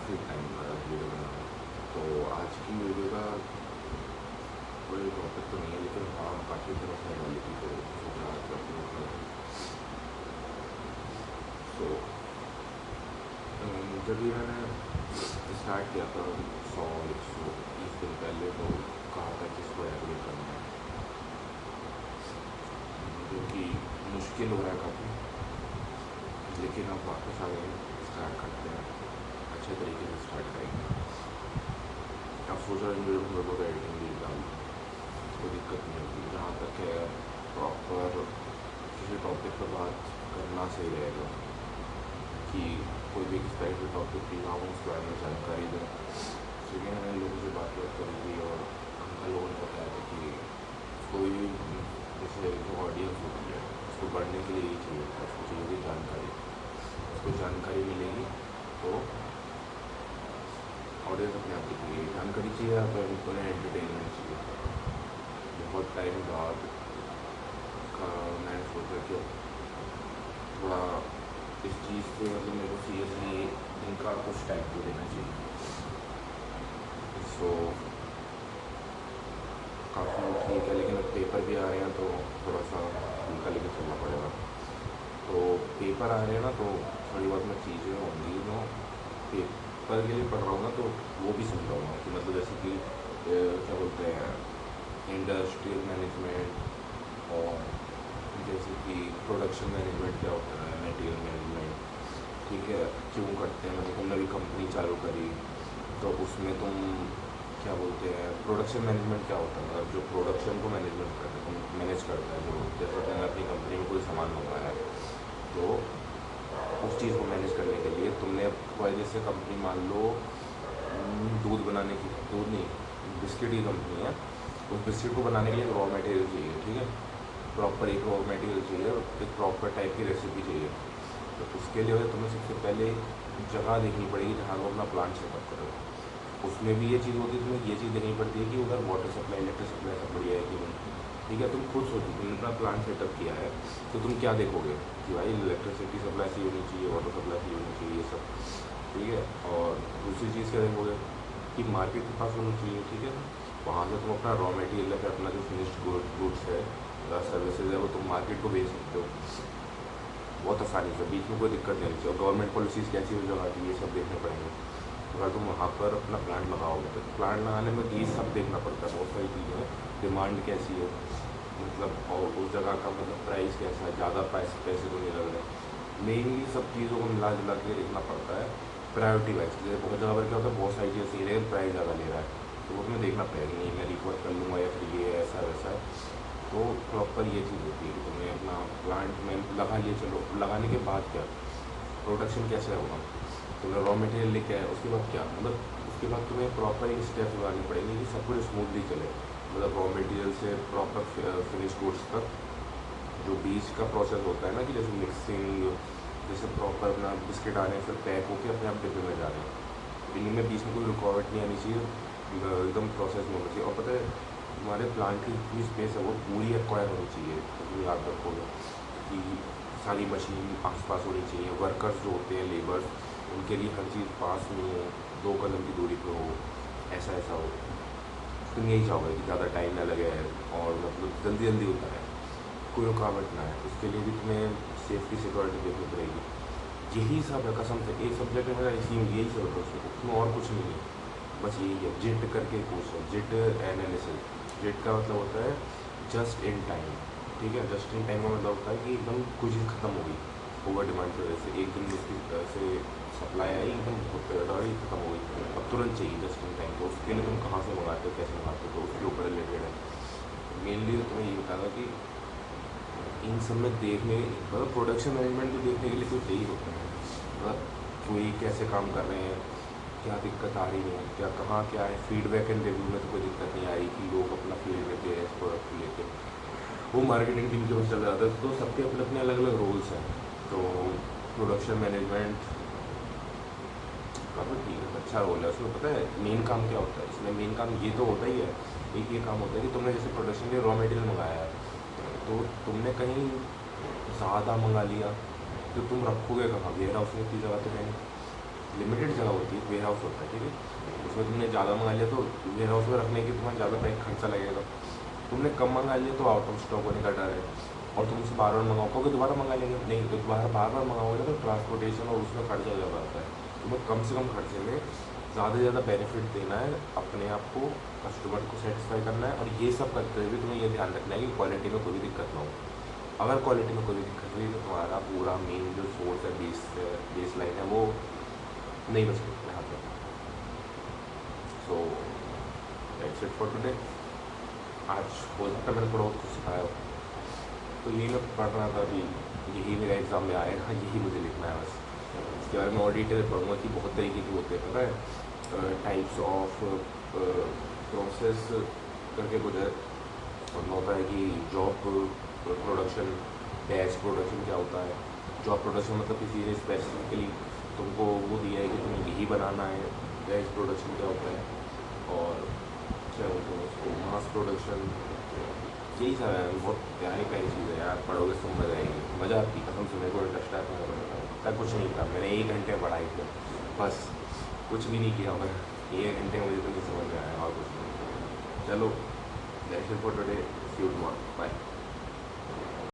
काफ़ी टाइम लगा वीडियो बनाने में। तो आज की वीडियो का कोई टॉपिक तो नहीं है, लेकिन हाँ काफ़ी तरह से वाली थी, तो सोचा आज अपलोड कर दूँ। सो जब भी मैंने स्टार्ट किया था 100-120 दिन पहले, तो कहा था कि इसको एग्री करना है, जो कि मुश्किल हो रहा है काफ़ी। लेकिन अब वापस आ गए, स्टार्ट करते हैं, अच्छे तरीके से स्टार्ट करेंगे। अब सोच रहा हूँ वीडियो में थोड़ा बहुत एडिटिंग भी डाल दूँ, कोई दिक्कत नहीं होगी। जहाँ तक है प्रॉपर किसी टॉपिक पर बात करना सही रहेगा, कि कोई भी स्पेसिफिक टॉपिक की वहाँ उस बारे में जानकारी दें। क्योंकि मैंने लोगों से बात करी थी, और अंकल लोगों ने बताया था कि कोई भी जैसे जो ऑडियंस होती है उसको बढ़ने के लिए ही चाहिए था, उसको चाहिए थी जानकारी। उसको जानकारी मिलेगी तो ऑडियंस अपने आप दिखेगी। जानकारी चाहिए या फिर उनको एंटरटेनमेंट चाहिए। बहुत टाइम बाद का मैंने सोचा कि थोड़ा इस चीज़ से मतलब मेरे को सीरियसली इनका कुछ टाइम तो देना चाहिए। सो काफ़ी ठीक है, लेकिन अब पेपर भी आ रहे हैं तो थोड़ा सा हल्का लेके चलना पड़ेगा। तो पेपर आ रहे हैं ना, तो थोड़ी बहुत मैं चीज़ें होंगी जो पेपर के लिए पढ़ रहा हूँ ना, तो वो भी सुन रहा हूँ कि मतलब जैसे कि क्या बोलते हैं, इंडस्ट्रियल मैनेजमेंट, और जैसे कि प्रोडक्शन मैनेजमेंट क्या होता है, मटेरियल मैनेजमेंट, ठीक है, क्यों करते हैं। मतलब तुमने भी कंपनी चालू करी तो उसमें तुम क्या बोलते हैं, प्रोडक्शन मैनेजमेंट क्या होता है, मतलब जो प्रोडक्शन को मैनेजमेंट करता है, मैनेज करता है। जो जैसे तुमने अपनी कंपनी में कोई सामान मंगाया है, तो उस चीज़ को मैनेज करने के लिए तुमने जैसे कंपनी मान लो दूध बनाने की, दूध नहीं, बिस्किट की कंपनी है, उस बिस्किट को बनाने के लिए रॉ मटेरियल चाहिए, ठीक है, प्रॉपर एक रॉ मटेरियल चाहिए और एक प्रॉपर टाइप की रेसिपी चाहिए। तो उसके लिए तुम्हें सबसे पहले जगह देखनी पड़ेगी जहाँ को अपना प्लांट सेटअप करो। उसमें भी ये चीज़ होती है, तुम्हें ये चीज़ देखनी पड़ती है कि उधर वाटर सप्लाई, इलेक्ट्रिक सप्लाई सब बढ़िया है कि नहीं, ठीक है। तुम खुद सोचो, तुमने अपना प्लांट सेटअप किया है तो तुम क्या देखोगे कि भाई इलेक्ट्रिसिटी सप्लाई सी होनी चाहिए, वाटर सप्लाई सी होनी चाहिए, ये सब, ठीक है। और दूसरी चीज़ क्या देखोगे कि मार्केट के पास होनी चाहिए, ठीक है। वहाँ से तुम अपना रॉ मटेरियल है, फिर अपना जो फिनिश्ड गुड्स है, सर्विसेज है, वो तुम मार्केट को बेच सकते हो बहुत आसानी से, बीच में कोई दिक्कत नहीं चाहिए। और गवर्नमेंट पॉलिसीज़ कैसी हो जाती है, ये सब देखने पड़ेंगे। अगर तुम वहाँ पर अपना प्लांट लगाओगे तो प्लांट लगाने में ये सब देखना पड़ता है, बहुत सारी चीज़ें हैं। डिमांड कैसी है, मतलब, और उस जगह का मतलब प्राइस कैसा है, ज़्यादा पैसे तो नहीं लग रहे। मेनली सब चीज़ों को मिला जुला के देखना पड़ता है प्रायोरिटी वाइज। जैसे बहुत जगह पर क्या होता है, बहुत सारी चीज़ें सही रहे, प्राइस ज़्यादा ले रहा है, तो वो तुम्हें देखना पड़ेगा, नहीं मैं रिकवर कर लूँगा या फिर ये ऐसा वैसा है। तो प्रॉपर ये चीज़ होती है कि तुम्हें अपना प्लांट में लगा लिए, चलो लगाने के बाद क्या, प्रोडक्शन कैसे होगा, तुम्हें रॉ मटेरियल लेके आए, उसके बाद क्या, मतलब उसके बाद तुम्हें प्रॉपर एक स्टेप्स लगानी पड़ेंगी कि सब कुछ स्मूथली चले। मतलब रॉ मटेरियल से प्रॉपर फिनिश गुड्स तक जो बीच का प्रोसेस होता है ना, कि जैसे मिक्सिंग, जैसे प्रॉपर अपना बिस्किट आ रहे हैं, फिर पैक होकर अपने आप डिब्बे में जा रहे हैं, इन्हीं में बीच में कोई रुकावट नहीं आनी चाहिए, एकदम प्रोसेस में होना चाहिए। और पता है, हमारे प्लांट की जितनी स्पेस है वो पूरी एक्वायर होनी चाहिए, तो तुम याद रखोगे कि सारी मशीन आसपास होनी चाहिए, वर्कर्स जो होते हैं, लेबर्स, उनके लिए हर चीज़ पास में हो, 2 कदम की दूरी पर हो, ऐसा ऐसा हो। तुम यही चाहोगे कि ज़्यादा टाइम ना लगे और मतलब जल्दी जल्दी होता है, कोई रुकावट ना है। उसके लिए भी तुम्हें सेफ्टी सिक्योरिटी देखनी पड़ेगी। यही सब है कसम से, एक सब्जेक्ट में मेरा इसी यही सब है, उसमें और कुछ नहीं है, बस यही है। जिट करके कोर्स है, जिट एनालिसिस। जिट का मतलब होता है जस्ट इन टाइम, ठीक है। जस्ट इन टाइम का मतलब होता है कि एकदम कोई चीज़ ख़त्म हो गई ओवर डिमांड की वजह से, एक दिन उसकी से सप्लाई आई, एकदम बहुत पीरियड और ख़त्म हो गई, अब तुरंत चाहिए जस्ट इन टाइम। तो उसके लिए तुम कहाँ से मंगाते हो, कैसे मंगाते हो, तो उसके ऊपर रिलेटेड है। मेनली तो तुम्हें ये बताना कि इन सब में देखने, मतलब प्रोडक्शन मैनेजमेंट भी देखने के लिए कोई चाहिए होता है, मतलब कोई कैसे काम कर रहे हैं, क्या दिक्कत आ रही है, क्या कहाँ क्या है। फीडबैक एंड रिव्यू में तो कोई दिक्कत नहीं आ रही कि लोग अपना फील्ड लेते हैं इस प्रोडक्ट को लेकर, वो मार्केटिंग टीम के पास चल रहा था। तो सबके अपने अपने अलग अलग रोल्स हैं। तो प्रोडक्शन मैनेजमेंट काफ़ी ठीक है, अच्छा रोल है। उसमें पता है मेन काम क्या होता है, इसमें मेन काम ये तो होता ही है, एक ये काम होता है कि तुमने जैसे प्रोडक्शन के रॉ मटेरियल मंगाया है, तो तुमने कहीं ज़्यादा मंगा लिया तो तुम रखोगे कहाँ, वेयर हाउस में की जगह तो है नहीं, लिमिटेड जगह होती है, वेयर हाउस होता है, ठीक है। उसमें तुमने ज़्यादा मंगा लिया तो वेयर हाउस में रखने की तुम्हें ज़्यादा पैसा खर्चा लगेगा। तुमने कम मंगा लिया तो आउट ऑफ स्टॉक होने का डर है, और तुम उसे बार बार मंगाओ, क्योंकि दोबारा मंगा लेंगे नहीं, तो दोबारा बार बार मंगाओगे ना तो ट्रांसपोर्टेशन और उसमें खर्चा ज़्यादा आता है। तुम्हें कम से कम खर्चे में ज़्यादा से ज़्यादा बेनिफिट देना है, अपने आप को, कस्टमर को सेटिस्फाई करना है, और ये सब करते हुए भी तुम्हें ये ध्यान रखना है कि क्वालिटी में कोई भी दिक्कत ना हो। अगर क्वालिटी में कोई भी दिक्कत हुई तो तुम्हारा पूरा मेन जो सोर्स है, बेस लाइन है, वो नहीं बच सकते यहाँ पर। So that's it for today. आज हो सकता है मैंने थोड़ा बहुत कुछ सिखाया हो, तो यही मैं पढ़ रहा था अभी, यही मेरा एग्ज़ाम में आएगा, यही मुझे लिखना है बस। इसके बारे में और डिटेल पढ़ूँगा कि बहुत तरीके के होते हैं, पता है, टाइप्स ऑफ प्रोसेस करके कुछ है। पढ़ना होता है कि जॉब प्रोडक्शन, बैच प्रोडक्शन क्या होता है। जॉब प्रोडक्शन मतलब किसी ने स्पेसिफिकली तुमको वो दिया है कि तुम्हें यही बनाना है। बैच प्रोडक्शन क्या होता है, और क्या बोलते हैं उसको, मास प्रोडक्शन, यही सब है। बहुत प्यारी प्यारी चीज़ है यार, पढ़ोगे तो मज़ा आएगी, मज़ा आपकी कसम से। मेरे को इंटरेस्ट आता है, तक कुछ नहीं था, मैंने 1 घंटे पढ़ाई थी बस, कुछ भी नहीं किया मैं। 1 घंटे मुझे तो नहीं समझ में आया, और कुछ नहीं। चलो, that's it for today, see you tomorrow, bye.